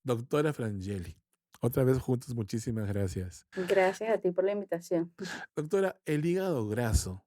Doctora Frangeli, otra vez juntos, muchísimas gracias. Gracias a ti por la invitación. Doctora, el hígado graso,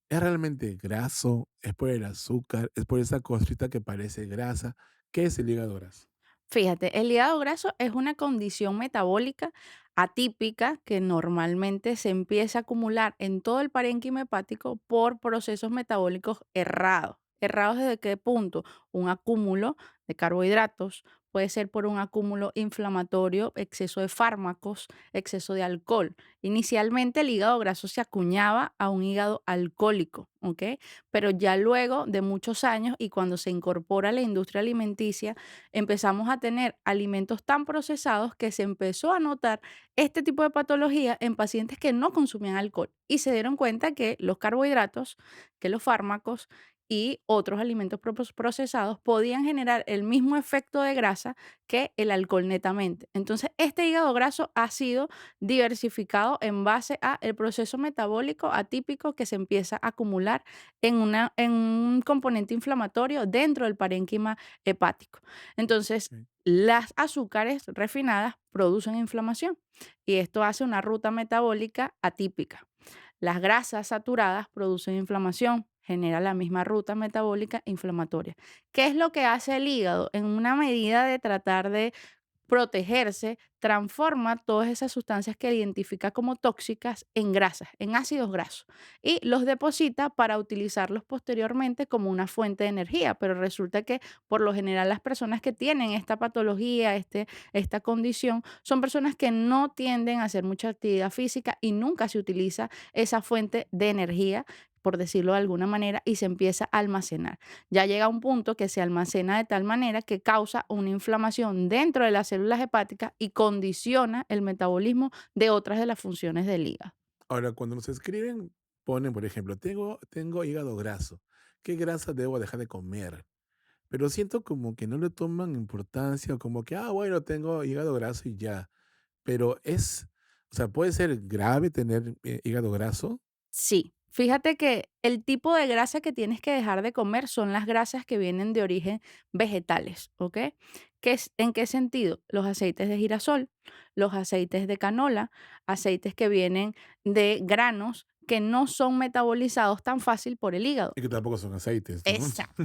¿es realmente graso? ¿Es por el azúcar? ¿Es por esa cosita que parece grasa? ¿Qué es el hígado graso? Fíjate, el hígado graso es una condición metabólica atípica que normalmente se empieza a acumular en todo el parénquima hepático por procesos metabólicos errados. ¿Errados desde qué punto? Un acúmulo de carbohidratos, puede ser por un acúmulo inflamatorio, exceso de fármacos, exceso de alcohol. Inicialmente el hígado graso se acuñaba a un hígado alcohólico, ¿ok? Pero ya luego de muchos años y cuando se incorpora a la industria alimenticia, empezamos a tener alimentos tan procesados que se empezó a notar este tipo de patología en pacientes que no consumían alcohol y se dieron cuenta que los carbohidratos, que los fármacos y otros alimentos procesados podían generar el mismo efecto de grasa que el alcohol netamente. Entonces, este hígado graso ha sido diversificado en base a el proceso metabólico atípico que se empieza a acumular en un componente inflamatorio dentro del parénquima hepático. Entonces, Sí. las azúcares refinadas producen inflamación y esto hace una ruta metabólica atípica. Las grasas saturadas producen inflamación, genera la misma ruta metabólica inflamatoria. ¿Qué es lo que hace el hígado? En una medida de tratar de protegerse, transforma todas esas sustancias que identifica como tóxicas en grasas, en ácidos grasos, y los deposita para utilizarlos posteriormente como una fuente de energía. Pero resulta que por lo general las personas que tienen esta patología, esta condición, son personas que no tienden a hacer mucha actividad física y nunca se utiliza esa fuente de energía, por decirlo de alguna manera, y se empieza a almacenar. Ya llega un punto que se almacena de tal manera que causa una inflamación dentro de las células hepáticas y condiciona el metabolismo de otras de las funciones del hígado. Ahora, cuando nos escriben, ponen, por ejemplo, tengo hígado graso. ¿Qué grasa debo dejar de comer? Pero siento como que no le toman importancia, o como que, bueno, tengo hígado graso y ya. Pero o sea, ¿puede ser grave tener hígado graso? Sí, fíjate que el tipo de grasa que tienes que dejar de comer son las grasas que vienen de origen vegetales, ¿ok? ¿En qué sentido? Los aceites de girasol, los aceites de canola, aceites que vienen de granos que no son metabolizados tan fácil por el hígado. Y que tampoco son aceites, ¿no? Exacto.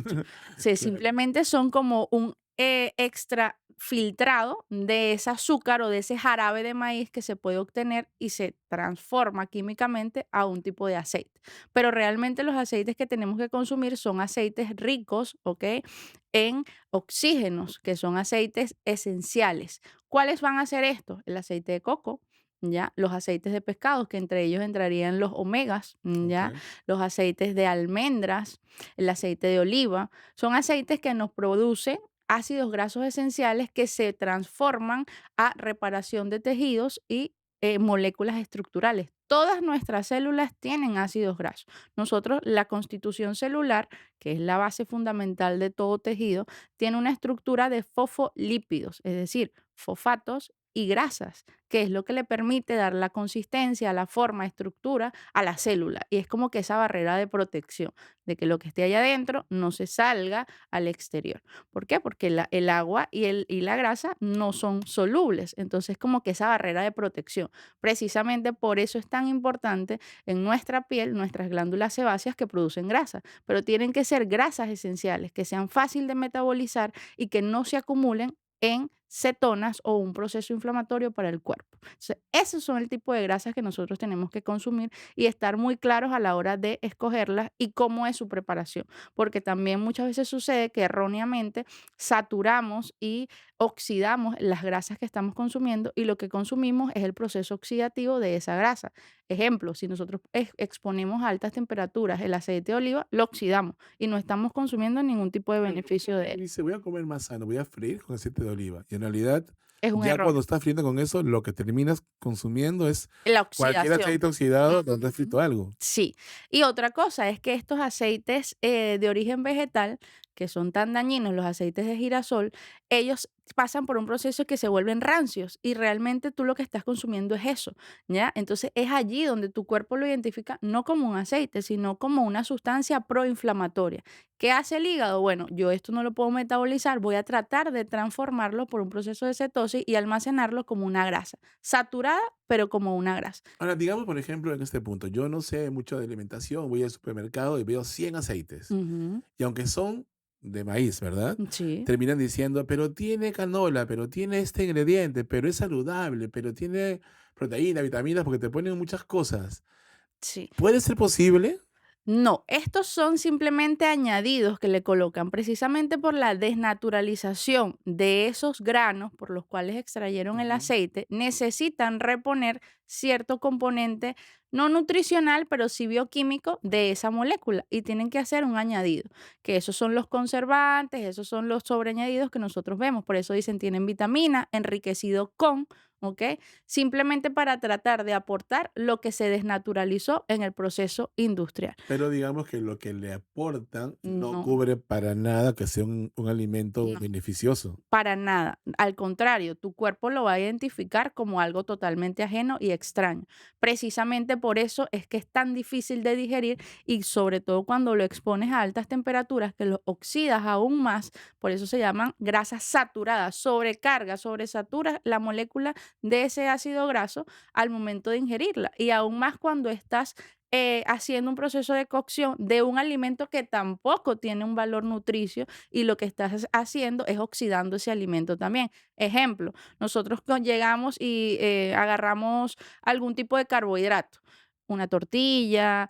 Se Claro. simplemente son como un, extra filtrado de ese azúcar o de ese jarabe de maíz que se puede obtener y se transforma químicamente a un tipo de aceite. Pero realmente los aceites que tenemos que consumir son aceites ricos, ¿ok? En oxígenos, que son aceites esenciales. ¿Cuáles van a ser estos? El aceite de coco, ¿ya? Los aceites de pescados, que entre ellos entrarían los omegas, ¿ya? Ok. Los aceites de almendras, el aceite de oliva, son aceites que nos producen ácidos grasos esenciales que se transforman a reparación de tejidos y moléculas estructurales. Todas nuestras células tienen ácidos grasos. Nosotros, la constitución celular, que es la base fundamental de todo tejido, tiene una estructura de fosfolípidos, es decir, fosfatos y grasas, que es lo que le permite dar la consistencia, la forma, estructura a la célula. Y es como que esa barrera de protección, de que lo que esté allá adentro no se salga al exterior. ¿Por qué? Porque el agua y la grasa no son solubles. Entonces, como que esa barrera de protección. Precisamente por eso es tan importante en nuestra piel, nuestras glándulas sebáceas que producen grasa. Pero tienen que ser grasas esenciales, que sean fácil de metabolizar y que no se acumulen en cetonas o un proceso inflamatorio para el cuerpo. Entonces, esos son el tipo de grasas que nosotros tenemos que consumir y estar muy claros a la hora de escogerlas y cómo es su preparación, porque también muchas veces sucede que erróneamente saturamos y oxidamos las grasas que estamos consumiendo y lo que consumimos es el proceso oxidativo de esa grasa. Ejemplo, si nosotros exponemos a altas temperaturas el aceite de oliva, lo oxidamos y no estamos consumiendo ningún tipo de Claro, porque beneficio de uno él. dice, voy a comer más sano, voy a freír con aceite de oliva. Y en realidad, Es un ya error. cuando estás friendo con eso, lo que terminas consumiendo es La cualquier oxidación. aceite oxidado donde has Ujú. frito algo. Sí. Y otra cosa es que estos aceites de origen vegetal que son tan dañinos, los aceites de girasol, ellos pasan por un proceso que se vuelven rancios y realmente tú lo que estás consumiendo es eso, ¿ya? Entonces es allí donde tu cuerpo lo identifica no como un aceite, sino como una sustancia proinflamatoria. ¿Qué hace el hígado? Bueno, yo esto no lo puedo metabolizar, voy a tratar de transformarlo por un proceso de cetosis y almacenarlo como una grasa, saturada, pero como una grasa. Ahora, digamos, por ejemplo, en este punto, yo no sé mucho de alimentación, voy al supermercado y veo 100 aceites. Ujú, Y aunque son de maíz, ¿verdad? sí, Terminan diciendo, pero tiene canola, pero tiene este ingrediente, pero es saludable, pero tiene proteína, vitaminas, porque te ponen muchas cosas. sí. ¿Puede ser posible? No, estos son simplemente añadidos que le colocan precisamente por la desnaturalización de esos granos por los cuales extrayeron el Ujú. aceite, necesitan reponer cierto componente no nutricional, pero sí bioquímico de esa molécula y tienen que hacer un añadido, que esos son los conservantes, esos son los sobreañadidos que nosotros vemos, por eso dicen tienen vitamina, enriquecido con, ¿ok? Simplemente para tratar de aportar lo que se desnaturalizó en el proceso industrial. Pero digamos que lo que le aportan no No, cubre para nada que sea un alimento no. beneficioso. Para nada. Al contrario, tu cuerpo lo va a identificar como algo totalmente ajeno y extraño. Precisamente por eso es que es tan difícil de digerir y sobre todo cuando lo expones a altas temperaturas que lo oxidas aún más, por eso se llaman grasas saturadas, sobrecarga, sobresatura la molécula de ese ácido graso al momento de ingerirla y aún más cuando estás haciendo un proceso de cocción de un alimento que tampoco tiene un valor nutricio y lo que estás haciendo es oxidando ese alimento también. Ejemplo, nosotros llegamos y agarramos algún tipo de carbohidrato, una tortilla,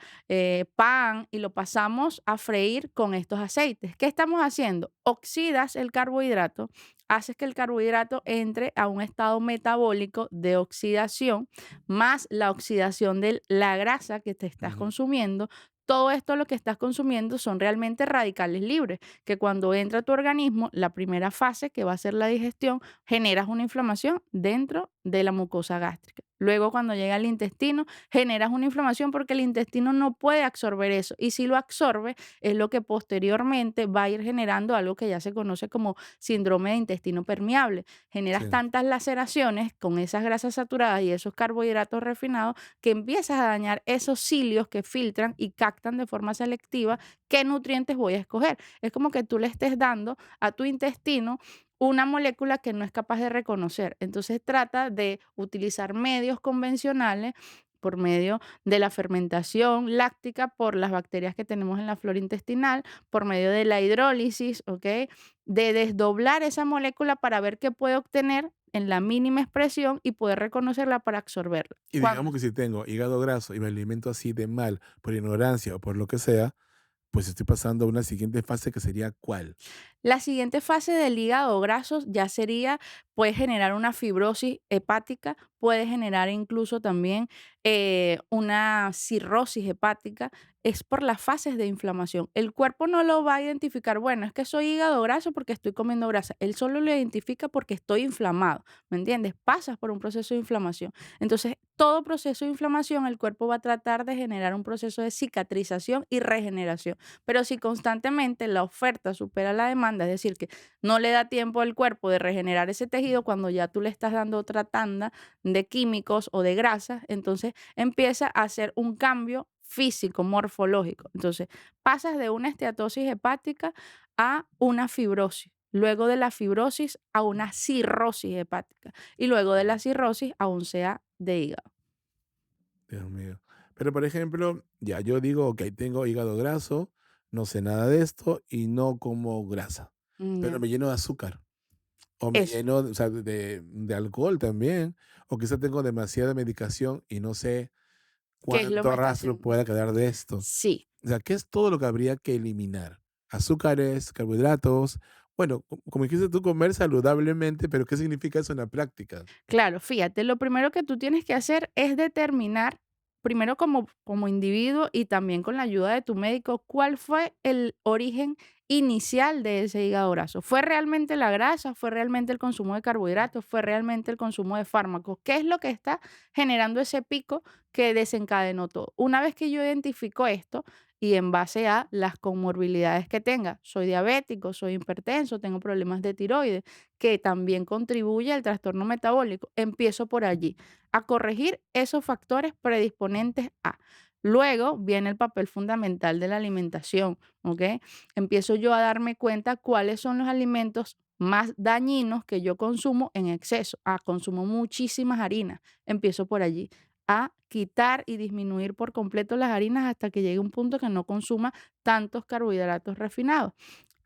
pan, y lo pasamos a freír con estos aceites. ¿Qué estamos haciendo? Oxidas el carbohidrato, haces que el carbohidrato entre a un estado metabólico de oxidación, más la oxidación de la grasa que te estás Ujú. consumiendo. Todo esto lo que estás consumiendo son realmente radicales libres que cuando entra a tu organismo, la primera fase, que va a ser la digestión, generas una inflamación dentro de la mucosa gástrica. Luego, cuando llega al intestino, generas una inflamación porque el intestino no puede absorber eso. Y si lo absorbe, es lo que posteriormente va a ir generando algo que ya se conoce como síndrome de intestino permeable. Generas Sí. tantas laceraciones con esas grasas saturadas y esos carbohidratos refinados que empiezas a dañar esos cilios que filtran y captan de forma selectiva qué nutrientes voy a escoger. Es como que tú le estés dando a tu intestino una molécula que no es capaz de reconocer. Entonces trata de utilizar medios convencionales por medio de la fermentación láctica por las bacterias que tenemos en la flora intestinal, por medio de la hidrólisis, ¿ok? De desdoblar esa molécula para ver qué puede obtener en la mínima expresión y poder reconocerla para absorberla. Y Cuando digamos que si tengo hígado graso y me alimento así de mal, por ignorancia o por lo que sea, pues estoy pasando a una siguiente fase que sería ¿cuál? La siguiente fase del hígado graso ya sería, puede generar una fibrosis hepática, puede generar incluso también una cirrosis hepática, es por las fases de inflamación. El cuerpo no lo va a identificar, bueno, es que soy hígado graso porque estoy comiendo grasa. Él solo lo identifica porque estoy inflamado, ¿me entiendes? Pasas por un proceso de inflamación. Entonces, todo proceso de inflamación, el cuerpo va a tratar de generar un proceso de cicatrización y regeneración. Pero si constantemente la oferta supera la demanda, es decir, que no le da tiempo al cuerpo de regenerar ese tejido cuando ya tú le estás dando otra tanda de químicos o de grasas, entonces empieza a hacer un cambio físico, morfológico. Entonces, pasas de una esteatosis hepática a una fibrosis. Luego de la fibrosis a una cirrosis hepática y luego de la cirrosis a un CA de hígado. Dios mío. Pero, por ejemplo, ya yo digo, ok, tengo hígado graso, no sé nada de esto y no como grasa, pero Ya. me lleno de azúcar o me Eso, lleno, o sea, de alcohol también, o quizá tengo demasiada medicación y no sé ¿qué es lo que cuánto está rastro haciendo? pueda quedar de esto. Sí. O sea, ¿qué es todo lo que habría que eliminar? Azúcares, carbohidratos. Bueno, como dijiste tú, comer saludablemente, pero ¿qué significa eso en la práctica? Claro, fíjate, lo primero que tú tienes que hacer es determinar, primero como individuo y también con la ayuda de tu médico, cuál fue el origen inicial de ese hígado graso. ¿Fue realmente la grasa? ¿Fue realmente el consumo de carbohidratos? ¿Fue realmente el consumo de fármacos? ¿Qué es lo que está generando ese pico que desencadenó todo? Una vez que yo identifico esto y en base a las comorbilidades que tenga. Soy diabético, soy hipertenso, tengo problemas de tiroides, que también contribuye al trastorno metabólico. Empiezo por allí, a corregir esos factores predisponentes a. Luego viene el papel fundamental de la alimentación, ¿ok? Empiezo yo a darme cuenta cuáles son los alimentos más dañinos que yo consumo en exceso. Consumo muchísimas harinas. Empiezo por allí, a quitar y disminuir por completo las harinas hasta que llegue un punto que no consuma tantos carbohidratos refinados,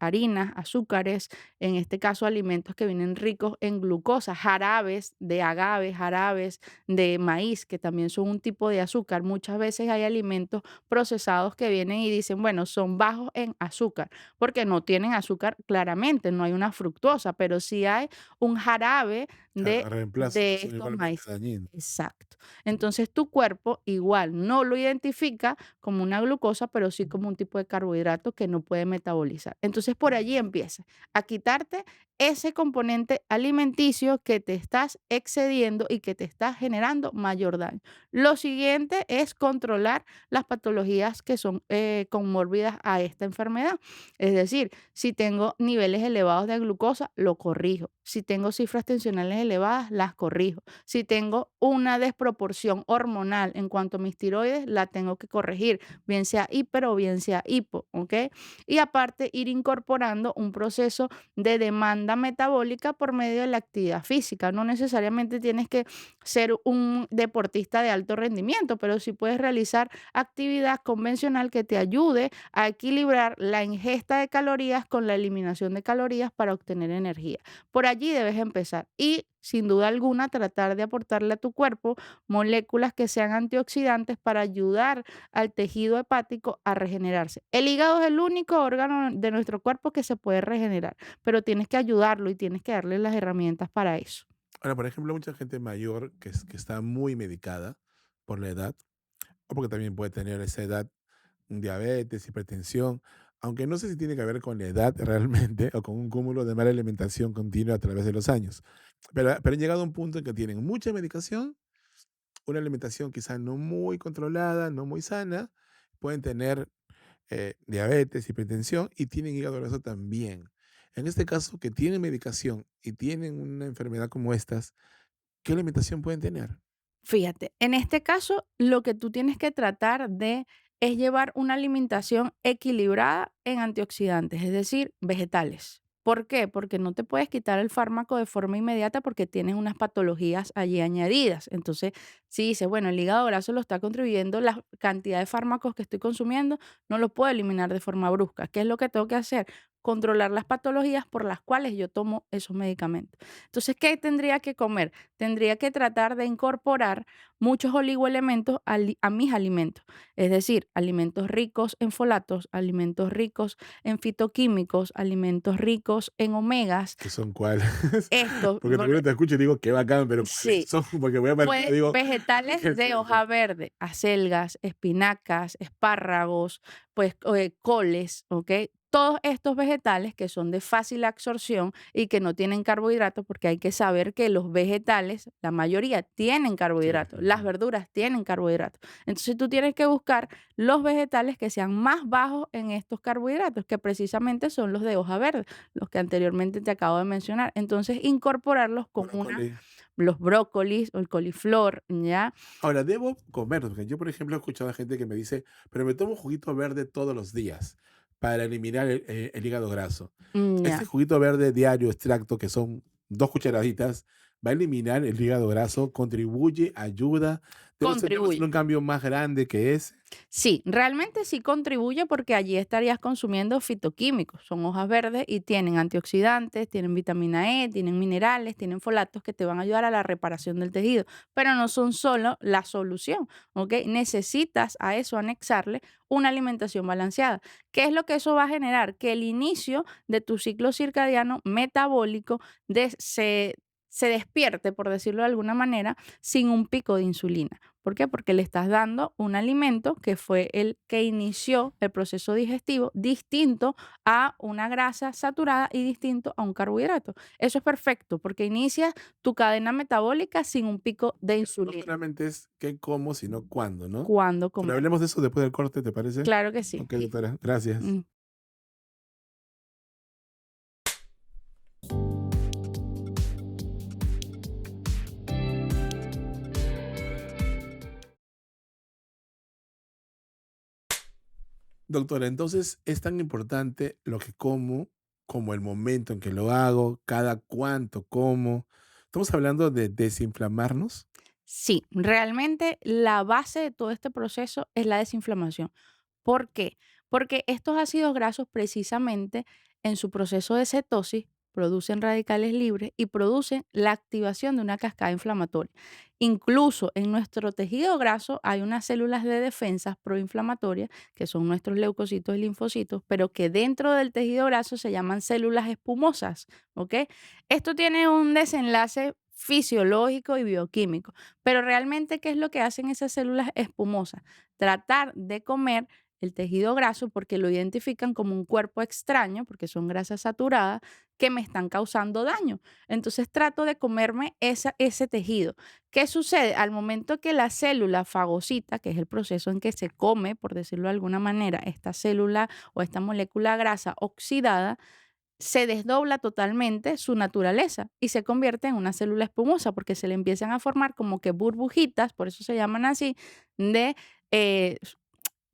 harinas, azúcares, en este caso alimentos que vienen ricos en glucosa, jarabes de agave, jarabes de maíz, que también son un tipo de azúcar. Muchas veces hay alimentos procesados que vienen y dicen, bueno, son bajos en azúcar, porque no tienen azúcar claramente, no hay una fructosa, pero sí hay un jarabe Claro, de, reemplazos que de son estos igualmente maíz. dañinos. Exacto. Entonces tu cuerpo igual no lo identifica como una glucosa, pero sí como un tipo de carbohidrato que no puede metabolizar. Entonces por allí empieza a quitarte ese componente alimenticio que te estás excediendo y que te está generando mayor daño. Lo siguiente es controlar las patologías que son conmórbidas a esta enfermedad. Es decir, si tengo niveles elevados de glucosa, lo corrijo. Si tengo cifras tensionales elevadas, las corrijo. Si tengo una desproporción hormonal en cuanto a mis tiroides, la tengo que corregir, bien sea hiper o bien sea hipo, ¿ok? Y aparte, ir incorporando un proceso de demanda metabólica por medio de la actividad física. No necesariamente tienes que ser un deportista de alto rendimiento, pero sí puedes realizar actividad convencional que te ayude a equilibrar la ingesta de calorías con la eliminación de calorías para obtener energía. Por allí debes empezar y sin duda alguna tratar de aportarle a tu cuerpo moléculas que sean antioxidantes para ayudar al tejido hepático a regenerarse. El hígado es el único órgano de nuestro cuerpo que se puede regenerar, pero tienes que ayudarlo y tienes que darle las herramientas para eso. Ahora, por ejemplo, mucha gente mayor que está muy medicada por la edad, o porque también puede tener esa edad diabetes, hipertensión, aunque no sé si tiene que ver con la edad realmente o con un cúmulo de mala alimentación continua a través de los años. Pero han llegado a un punto en que tienen mucha medicación, una alimentación quizá no muy controlada, no muy sana, pueden tener diabetes, hipertensión y tienen hígado graso también. En este caso, que tienen medicación y tienen una enfermedad como estas, ¿qué alimentación pueden tener? Fíjate, en este caso, lo que tú tienes que tratar de es llevar una alimentación equilibrada en antioxidantes, es decir, vegetales. ¿Por qué? Porque no te puedes quitar el fármaco de forma inmediata porque tienes unas patologías allí añadidas. Entonces, si dices, bueno, el hígado graso lo está contribuyendo, la cantidad de fármacos que estoy consumiendo no lo puedo eliminar de forma brusca. ¿Qué es lo que tengo que hacer? Controlar las patologías por las cuales yo tomo esos medicamentos. Entonces, ¿qué tendría que comer? Tendría que tratar de incorporar muchos oligoelementos a mis alimentos, es decir, alimentos ricos en folatos, alimentos ricos en fitoquímicos, alimentos ricos en omegas. ¿Qué son cuáles? Estos, Porque también te escucho y digo, qué bacán, pero ¿cuáles sí, son? Porque voy al mercado pues y digo, vegetales ¿qué es de eso? hoja verde, acelgas, espinacas, espárragos, pues coles, ¿ok? Todos estos vegetales que son de fácil absorción y que no tienen carbohidratos, porque hay que saber que los vegetales, la mayoría tienen Sí, carbohidratos, las ujú. verduras tienen carbohidratos. Entonces tú tienes que buscar los vegetales que sean más bajos en estos carbohidratos, que precisamente son los de hoja verde, los que anteriormente te acabo de mencionar. Entonces incorporarlos con una Brócoli. los brócolis o el coliflor, ¿ya? Ahora, debo comer, porque yo, por ejemplo, he escuchado a gente que me dice, pero me tomo juguito verde todos los días para eliminar el hígado graso. Ya. Este juguito verde diario extracto, que son 2 cucharaditas, va a eliminar el hígado graso, contribuye, ayuda. Debo hacer Contribuye. un cambio más grande que ese. Sí, realmente sí contribuye porque allí estarías consumiendo fitoquímicos. Son hojas verdes y tienen antioxidantes, tienen vitamina E, tienen minerales, tienen folatos que te van a ayudar a la reparación del tejido, pero no son solo la solución, ¿ok? Necesitas a eso anexarle una alimentación balanceada. ¿Qué es lo que eso va a generar? Que el inicio de tu ciclo circadiano metabólico de- se se despierte, por decirlo de alguna manera, sin un pico de insulina. ¿Por qué? Porque le estás dando un alimento que fue el que inició el proceso digestivo distinto a una grasa saturada y distinto a un carbohidrato. Eso es perfecto porque inicia tu cadena metabólica sin un pico de No insulina. solamente es qué como, sino cuándo, ¿no? ¿Cuándo Pero comer? hablemos de eso después del corte, ¿te parece? Claro que sí. Ok, doctora, gracias. Mm. Doctora, entonces es tan importante lo que como, como el momento en que lo hago, cada cuánto como. Estamos hablando de desinflamarnos. Sí, realmente la base de todo este proceso es la desinflamación. ¿Por qué? Porque estos ácidos grasos precisamente en su proceso de cetosis producen radicales libres y producen la activación de una cascada inflamatoria. Incluso en nuestro tejido graso hay unas células de defensas proinflamatorias que son nuestros leucocitos y linfocitos, pero que dentro del tejido graso se llaman células espumosas, ¿ok? Esto tiene un desenlace fisiológico y bioquímico, pero realmente, ¿qué es lo que hacen esas células espumosas? Tratar de comer el tejido graso porque lo identifican como un cuerpo extraño, porque son grasas saturadas, que me están causando daño. Entonces trato de comerme ese tejido. ¿Qué sucede? Al momento que la célula fagocita, que es el proceso en que se come, por decirlo de alguna manera, esta célula o esta molécula grasa oxidada, se desdobla totalmente su naturaleza y se convierte en una célula espumosa porque se le empiezan a formar como que burbujitas, por eso se llaman así, de eh,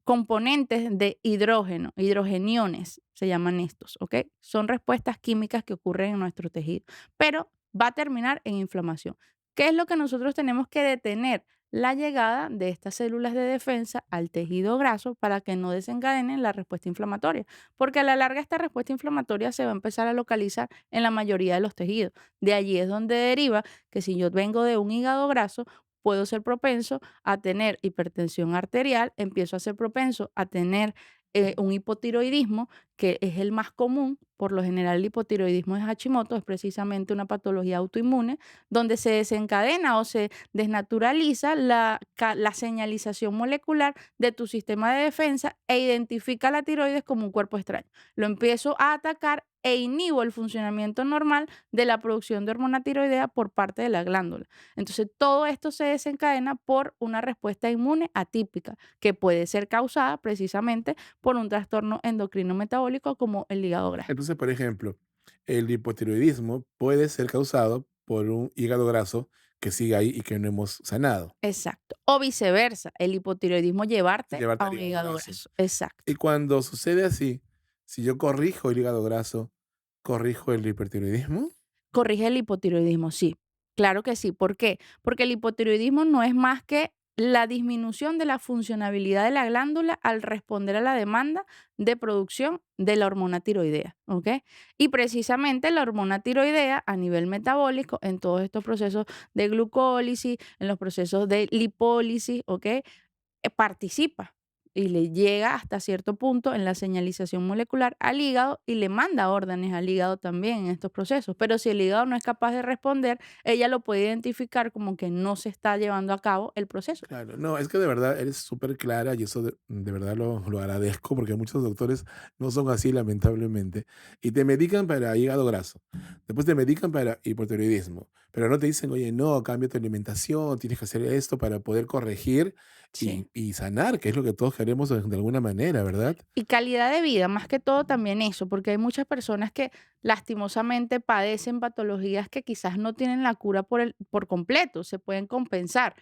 componentes de hidrógeno, hidrogeniones se llaman estos, ¿ok? Son respuestas químicas que ocurren en nuestro tejido, pero va a terminar en inflamación. ¿Qué es lo que nosotros tenemos que detener? La llegada de estas células de defensa al tejido graso para que no desencadenen la respuesta inflamatoria, porque a la larga esta respuesta inflamatoria se va a empezar a localizar en la mayoría de los tejidos. De allí es donde deriva que si yo vengo de un hígado graso, puedo ser propenso a tener hipertensión arterial, empiezo a ser propenso a tener un hipotiroidismo, que es el más común. Por lo general, el hipotiroidismo de Hashimoto es precisamente una patología autoinmune donde se desencadena o se desnaturaliza la señalización molecular de tu sistema de defensa e identifica la tiroides como un cuerpo extraño. Lo empiezo a atacar e inhibo el funcionamiento normal de la producción de hormona tiroidea por parte de la glándula. Entonces, todo esto se desencadena por una respuesta inmune atípica, que puede ser causada precisamente por un trastorno endocrino metabólico como el hígado graso. Entonces, por ejemplo, el hipotiroidismo puede ser causado por un hígado graso que sigue ahí y que no hemos sanado. Exacto. O viceversa, el hipotiroidismo llevarte Llevarte a al un hígado hígado graso. graso. Exacto. Y cuando sucede así, si yo corrijo el hígado graso, ¿corrijo el hipertiroidismo? Corrige el hipotiroidismo, sí. Claro que sí. ¿Por qué? Porque el hipotiroidismo no es más que la disminución de la funcionabilidad de la glándula al responder a la demanda de producción de la hormona tiroidea, ¿ok? Y precisamente la hormona tiroidea a nivel metabólico, en todos estos procesos de glucólisis, en los procesos de lipólisis, ¿ok? Participa y le llega hasta cierto punto en la señalización molecular al hígado y le manda órdenes al hígado también en estos procesos. Pero si el hígado no es capaz de responder, ella lo puede identificar como que no se está llevando a cabo el proceso. Claro, no, es que de verdad eres súper clara y eso de verdad lo agradezco porque muchos doctores no son así, lamentablemente. Y te medican para hígado graso, después te medican para hipotiroidismo, pero no te dicen, oye, no, cambia tu alimentación, tienes que hacer esto para poder corregir Sí. y sanar, que es lo que todos queremos de alguna manera, ¿verdad? Y calidad de vida, más que todo también eso, porque hay muchas personas que lastimosamente padecen patologías que quizás no tienen la cura por completo, se pueden compensar.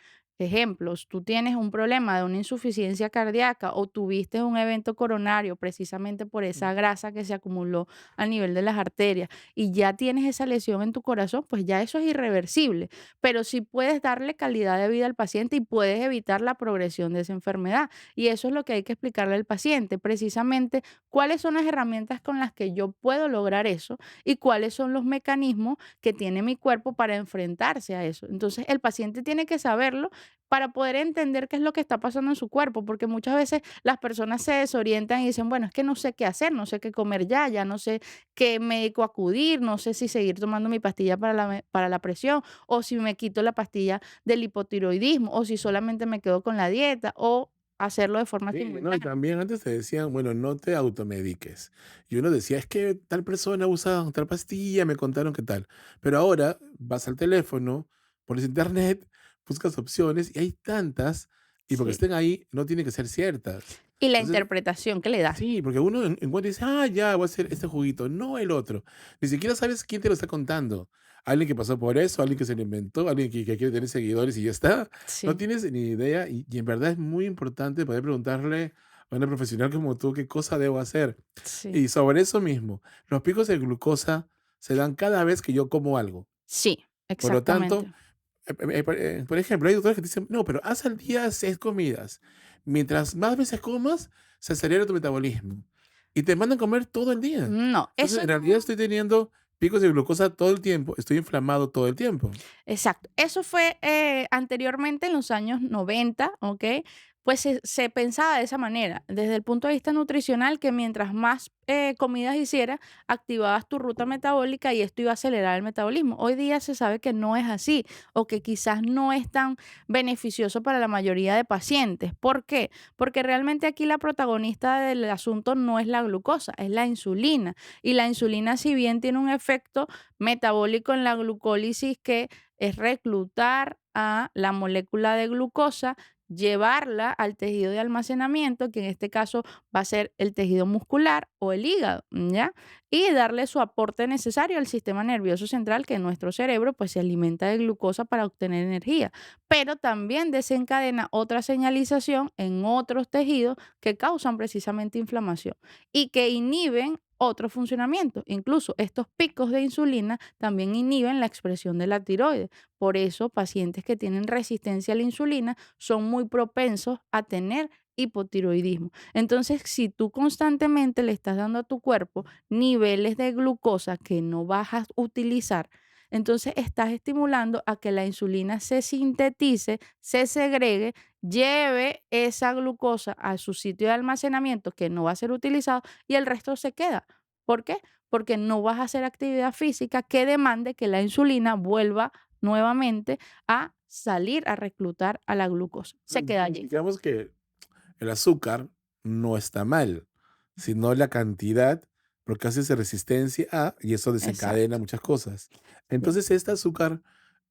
Ejemplos, tú tienes un problema de una insuficiencia cardíaca o tuviste un evento coronario precisamente por esa grasa que se acumuló a nivel de las arterias y ya tienes esa lesión en tu corazón, pues ya eso es irreversible. Pero sí puedes darle calidad de vida al paciente y puedes evitar la progresión de esa enfermedad. Y eso es lo que hay que explicarle al paciente, precisamente cuáles son las herramientas con las que yo puedo lograr eso y cuáles son los mecanismos que tiene mi cuerpo para enfrentarse a eso. Entonces, el paciente tiene que saberlo para poder entender qué es lo que está pasando en su cuerpo, porque muchas veces las personas se desorientan y dicen, bueno, es que no sé qué hacer, no sé qué comer ya, ya no sé qué médico acudir, no sé si seguir tomando mi pastilla para la presión o si me quito la pastilla del hipotiroidismo o si solamente me quedo con la dieta o hacerlo de forma Sí, no, y simultánea. también antes te decían, bueno, no te automediques. Y uno decía, es que tal persona usa tal pastilla, me contaron qué tal. Pero ahora vas al teléfono, pones internet, buscas opciones y hay tantas, y porque Sí. estén ahí, no tienen que ser ciertas. Y la Entonces, interpretación que le das. sí, porque uno encuentra y dice, ah, ya, voy a hacer este juguito, no el otro. Ni siquiera sabes quién te lo está contando. Alguien que pasó por eso, alguien que se lo inventó, alguien que quiere tener seguidores y ya está. No Sí, tienes ni idea y en verdad es muy importante poder preguntarle a una profesional como tú qué cosa debo hacer. sí, Y sobre eso mismo, los picos de glucosa se dan cada vez que yo como algo. sí, Por lo tanto, exactamente. por ejemplo, hay doctores que te dicen, no, pero haz al día 6 comidas. Mientras más veces comas, se acelera tu metabolismo. Y te mandan a comer todo el día. No, Entonces, eso en realidad no. estoy teniendo picos de glucosa todo el tiempo, estoy inflamado todo el tiempo. Exacto. Eso fue, anteriormente en los años 90, ¿ok? Pues se pensaba de esa manera, desde el punto de vista nutricional, que mientras más comidas hicieras, activabas tu ruta metabólica y esto iba a acelerar el metabolismo. Hoy día se sabe que no es así o que quizás no es tan beneficioso para la mayoría de pacientes. ¿Por qué? Porque realmente aquí la protagonista del asunto no es la glucosa, es la insulina. Y la insulina, si bien tiene un efecto metabólico en la glucólisis que es reclutar a la molécula de glucosa, llevarla al tejido de almacenamiento, que en este caso va a ser el tejido muscular o el hígado, ¿ya? Y darle su aporte necesario al sistema nervioso central, que nuestro cerebro pues se alimenta de glucosa para obtener energía, pero también desencadena otra señalización en otros tejidos que causan precisamente inflamación y que inhiben otro funcionamiento. Incluso estos picos de insulina también inhiben la expresión de la tiroides. Por eso, pacientes que tienen resistencia a la insulina son muy propensos a tener hipotiroidismo. Entonces, si tú constantemente le estás dando a tu cuerpo niveles de glucosa que no vas a utilizar, entonces estás estimulando a que la insulina se sintetice, se segregue, lleve esa glucosa a su sitio de almacenamiento que no va a ser utilizado y el resto se queda. ¿Por qué? Porque no vas a hacer actividad física que demande que la insulina vuelva nuevamente a salir a reclutar a la glucosa. Se queda allí. Digamos que el azúcar no está mal, sino la cantidad, porque hace resistencia a, y eso desencadena Exacto. muchas cosas. Sí. Entonces, este azúcar,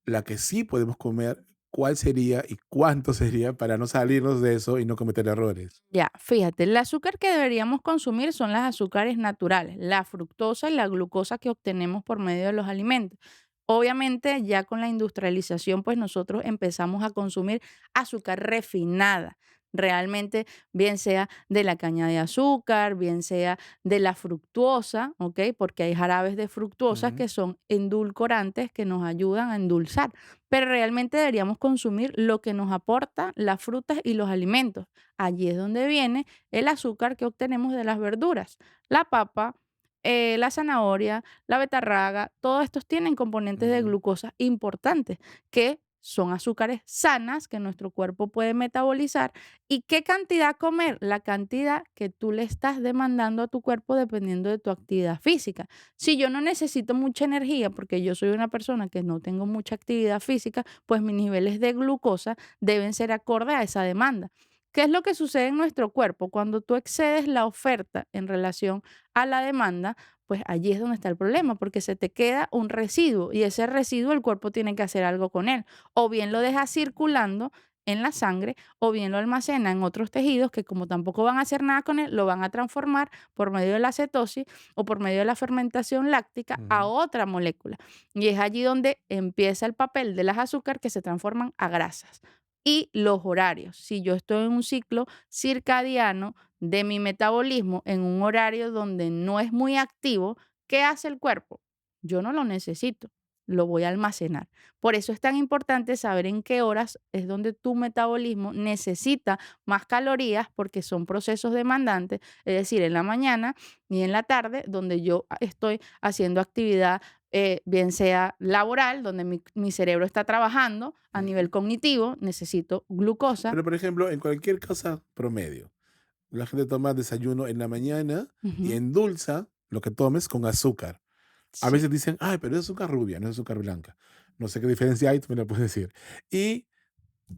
la que sí podemos comer, ¿cuál sería y cuánto sería para no salirnos de eso y no cometer errores? Ya, fíjate, el azúcar que deberíamos consumir son las azúcares naturales, la fructosa y la glucosa que obtenemos por medio de los alimentos. Obviamente, ya con la industrialización, pues nosotros empezamos a consumir azúcar refinada, realmente, bien sea de la caña de azúcar, bien sea de la fructuosa, ¿ok? Porque hay jarabes de fructuosa Ujú. que son endulcorantes que nos ayudan a endulzar, pero realmente deberíamos consumir lo que nos aporta las frutas y los alimentos. Allí es donde viene el azúcar que obtenemos de las verduras. La papa, la zanahoria, la betarraga, todos estos tienen componentes de Ujú. glucosa importantes que son azúcares sanas que nuestro cuerpo puede metabolizar. ¿Y qué cantidad comer? La cantidad que tú le estás demandando a tu cuerpo dependiendo de tu actividad física. Si yo no necesito mucha energía porque yo soy una persona que no tengo mucha actividad física, pues mis niveles de glucosa deben ser acorde a esa demanda. ¿Qué es lo que sucede en nuestro cuerpo? Cuando tú excedes la oferta en relación a la demanda, pues allí es donde está el problema, porque se te queda un residuo y ese residuo el cuerpo tiene que hacer algo con él. O bien lo deja circulando en la sangre, o bien lo almacena en otros tejidos que como tampoco van a hacer nada con él, lo van a transformar por medio de la cetosis o por medio de la fermentación láctica a Ujú. otra molécula. Y es allí donde empieza el papel de las azúcar que se transforman a grasas y los horarios. Si yo estoy en un ciclo circadiano de mi metabolismo en un horario donde no es muy activo, ¿qué hace el cuerpo? Yo no lo necesito. lo voy a almacenar. Por eso es tan importante saber en qué horas es donde tu metabolismo necesita más calorías porque son procesos demandantes, es decir, en la mañana y en la tarde, donde yo estoy haciendo actividad, bien sea laboral, donde mi cerebro está trabajando a nivel Ujú. cognitivo, necesito glucosa. Pero, por ejemplo, en cualquier cosa promedio, la gente toma desayuno en la mañana y Ujú, endulza lo que tomes con azúcar. A sí, veces dicen: "Ay, pero es azúcar rubia, no es azúcar blanca". No sé qué diferencia hay, tú me la puedes decir. Y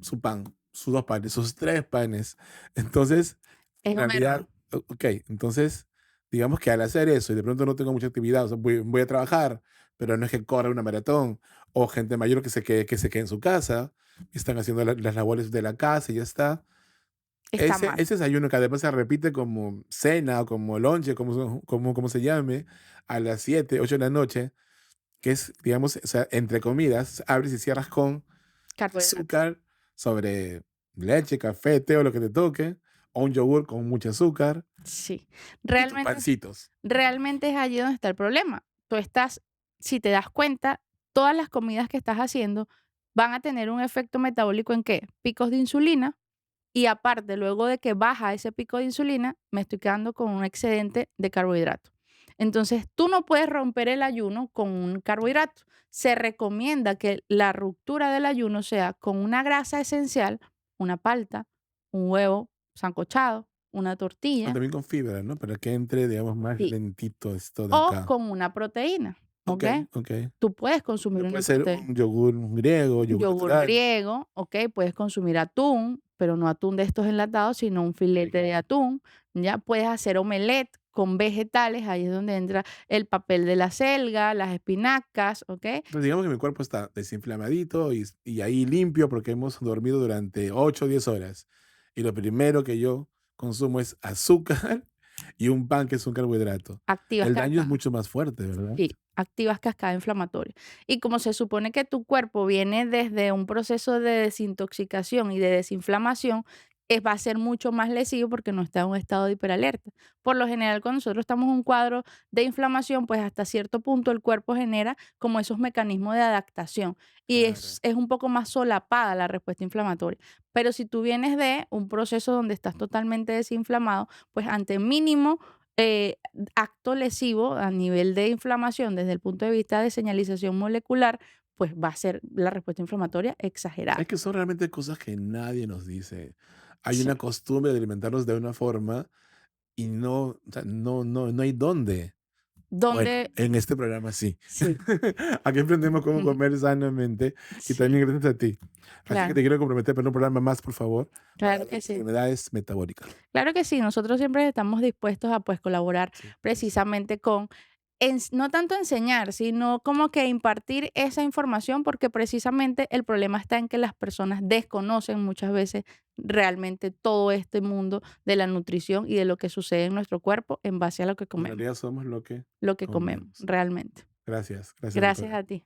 su pan, sus 2 panes, sus 3 panes. Entonces, es en un realidad, error. okey, entonces, digamos que al hacer eso y de pronto no tengo mucha actividad, o sea, voy a trabajar, pero no es que corra una maratón, o gente mayor que se quede en su casa, están haciendo las labores de la casa y ya está. Está mal. Ese desayuno que además se repite como cena o como lonche, como se llame, a las 7 8 de la noche, que es, digamos, o sea, entre comidas, abres y cierras con Carbohidratos. azúcar sobre leche, café, té o lo que te toque, o un yogur con mucho azúcar Sí, y tus realmente pancitos. realmente es allí donde está el problema. Tú estás, si te das cuenta, todas las comidas que estás haciendo van a tener un efecto metabólico en qué? Picos de insulina y aparte, luego de que baja ese pico de insulina, me estoy quedando con un excedente de carbohidrato. Entonces, tú no puedes romper el ayuno con un carbohidrato. Se recomienda que la ruptura del ayuno sea con una grasa esencial, una palta, un huevo sancochado, una O tortilla, también con fibra, ¿no? Para que entre, digamos, más sí, lentito esto de o acá. con una proteína, ¿ok? Okey, okey. Tú puedes consumir Pero una puede ser proteína. un yogur griego, yogur Yogur natural. griego, ¿ok? Puedes consumir atún, pero no atún de estos enlatados, sino un filete de atún, ¿ya? Puedes hacer omelette con vegetales, ahí es donde entra el papel de la selga, las espinacas, ¿ok? Entonces, digamos que mi cuerpo está desinflamadito y ahí limpio porque hemos dormido durante 8 o 10 horas. Y lo primero que yo consumo es azúcar y un pan que es un carbohidrato. Activas El daño es cascada. mucho más fuerte, ¿verdad? Sí, activas cascada inflamatoria. Y como se supone que tu cuerpo viene desde un proceso de desintoxicación y de desinflamación, va a ser mucho más lesivo porque no está en un estado de hiperalerta. Por lo general, cuando nosotros estamos en un cuadro de inflamación, pues hasta cierto punto el cuerpo genera como esos mecanismos de adaptación y Claro. es un poco más solapada la respuesta inflamatoria. Pero si tú vienes de un proceso donde estás totalmente desinflamado, pues ante mínimo eh, acto lesivo a nivel de inflamación desde el punto de vista de señalización molecular, pues va a ser la respuesta inflamatoria Es exagerada. que son realmente cosas que nadie nos dice. Hay Sí. una costumbre de alimentarnos de una forma y no, o sea, no hay dónde. Bueno, Donde en este programa sí. sí, Aquí aprendemos cómo comer sanamente y sí, también gracias a ti. Así que claro, te quiero comprometer para un programa más, por favor, para claro hablar de que sí. enfermedades metabólicas. Claro que sí, nosotros siempre estamos dispuestos a pues colaborar Sí, sí, sí. precisamente con, no tanto enseñar, sino como que impartir esa información, porque precisamente el problema está en que las personas desconocen muchas veces realmente todo este mundo de la nutrición y de lo que sucede en nuestro cuerpo en base a En realidad somos lo que lo que comemos comemos. realmente. Gracias, gracias Gracias doctora. a ti.